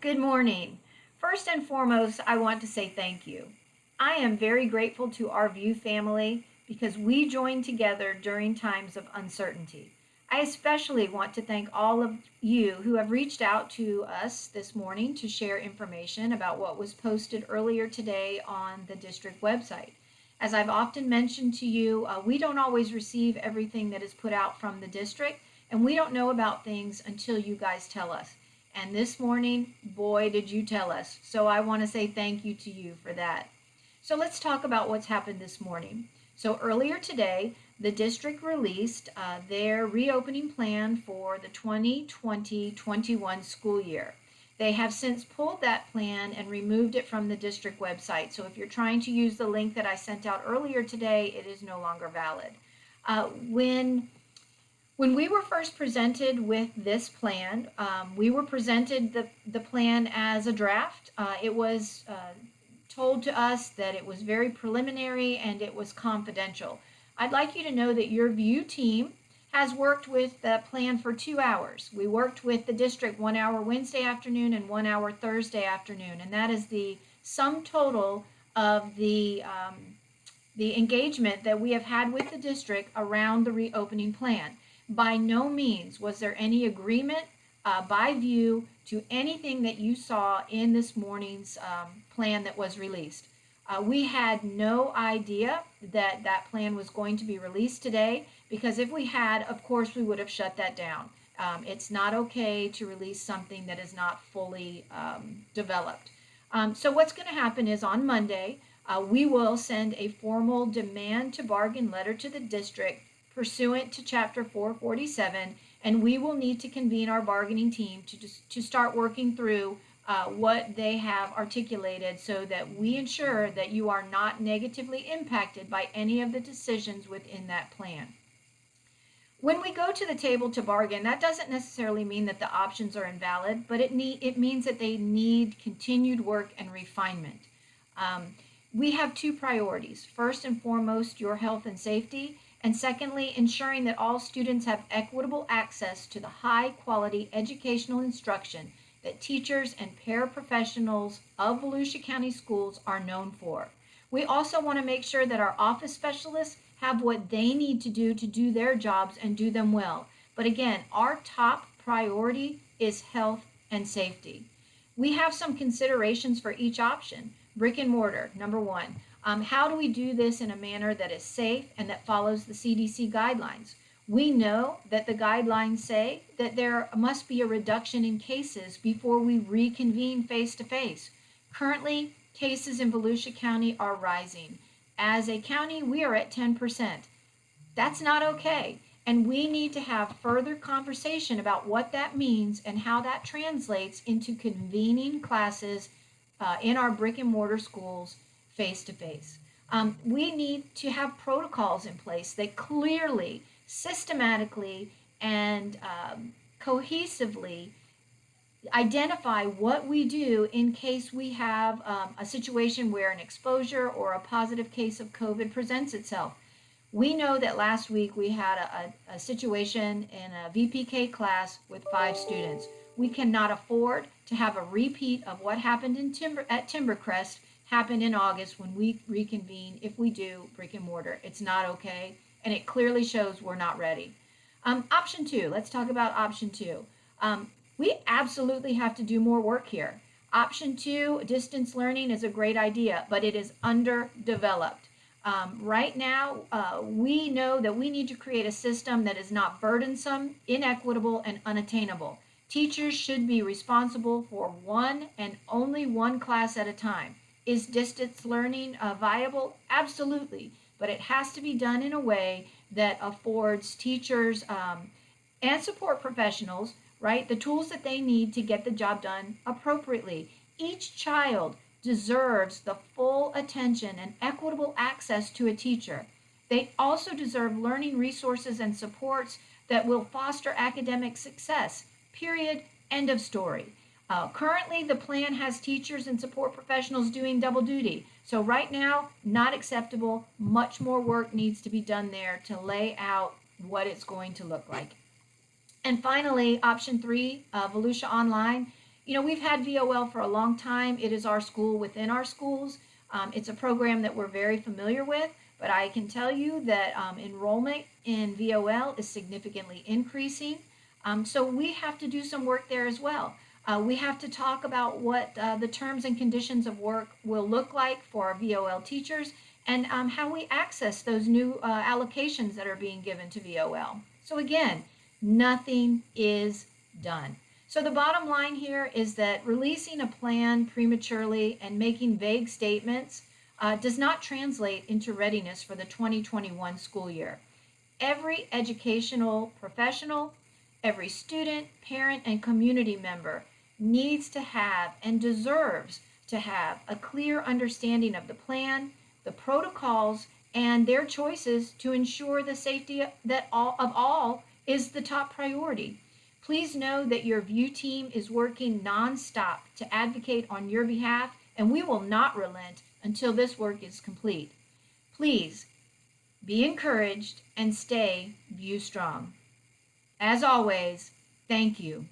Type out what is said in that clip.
Good morning. First and foremost, I want to say thank you. I am very grateful to our VUE family because we joined together during times of uncertainty. I especially want to thank all of you who have reached out to us this morning to share information about what was posted earlier today on the district website. As I've often mentioned to you, we don't always receive everything that is put out from the district, and we don't know about things until you guys tell us. And this morning, boy, did you tell us. So I want to say thank you to you for that. So let's talk about what's happened this morning. So earlier today, the district released their reopening plan for the 2020-21 school year. They have since pulled that plan and removed it from the district website. So if you're trying to use the link that I sent out earlier today, it is no longer valid. When we were first presented with this plan, we were presented the plan as a draft. It was told to us that it was very preliminary and it was confidential. I'd like you to know that your VUE team has worked with the plan for 2 hours. We worked with the district 1 hour Wednesday afternoon and 1 hour Thursday afternoon, and that is the sum total of the engagement that we have had with the district around the reopening plan. By no means was there any agreement by VUE to anything that you saw in this morning's plan that was released. We had no idea that that plan was going to be released today, because if we had, of course, we would have shut that down. It's not okay to release something that is not fully developed. So what's going to happen is on Monday, we will send a formal demand to bargain letter to the district pursuant to Chapter 447, and we will need to convene our bargaining team to start working through what they have articulated so that we ensure that you are not negatively impacted by any of the decisions within that plan. When we go to the table to bargain, that doesn't necessarily mean that the options are invalid, but it means that they need continued work and refinement. We have two priorities. First and foremost, your health and safety, and secondly, ensuring that all students have equitable access to the high-quality educational instruction that teachers and paraprofessionals of Volusia County Schools are known for. We also want to make sure that our office specialists have what they need to do their jobs and do them well. But again, our top priority is health and safety. We have some considerations for each option. Brick and mortar, number one. How do we do this in a manner that is safe and that follows the CDC guidelines? We know that the guidelines say that there must be a reduction in cases before we reconvene face-to-face. Currently, cases in Volusia County are rising. As a county, we are at 10%. That's not okay. And we need to have further conversation about what that means and how that translates into convening classes in our brick and mortar schools face-to-face. We need to have protocols in place that clearly, systematically, and cohesively identify what we do in case we have a situation where an exposure or a positive case of COVID presents itself. We know that last week we had a situation in a VPK class with 5 students. We cannot afford to have a repeat of what happened at Timbercrest happen in August when we reconvene, if we do brick and mortar. It's not okay, and it clearly shows we're not ready. Option 2, let's talk about option 2. We absolutely have to do more work here. Option 2, distance learning, is a great idea, but it is underdeveloped. Right now, we know that we need to create a system that is not burdensome, inequitable, and unattainable. Teachers should be responsible for one and only one class at a time. Is distance learning viable? Absolutely, but it has to be done in a way that affords teachers and support professionals, right, the tools that they need to get the job done appropriately. Each child deserves the full attention and equitable access to a teacher. They also deserve learning resources and supports that will foster academic success. Period. End of story. Currently, the plan has teachers and support professionals doing double duty. So right now, not acceptable. Much more work needs to be done there to lay out what it's going to look like. And finally, option 3, Volusia Online. We've had VOL for a long time. It is our school within our schools. It's a program that we're very familiar with, but I can tell you that enrollment in VOL is significantly increasing. So we have to do some work there as well. We have to talk about what the terms and conditions of work will look like for our VOL teachers and how we access those new allocations that are being given to VOL. So again, nothing is done. So the bottom line here is that releasing a plan prematurely and making vague statements does not translate into readiness for the 2021 school year. Every educational professional, every student, parent, and community member needs to have and deserves to have a clear understanding of the plan, the protocols, and their choices to ensure the safety of all is the top priority. Please know that your VUE team is working nonstop to advocate on your behalf, and we will not relent until this work is complete. Please be encouraged and stay VUE strong. As always, thank you.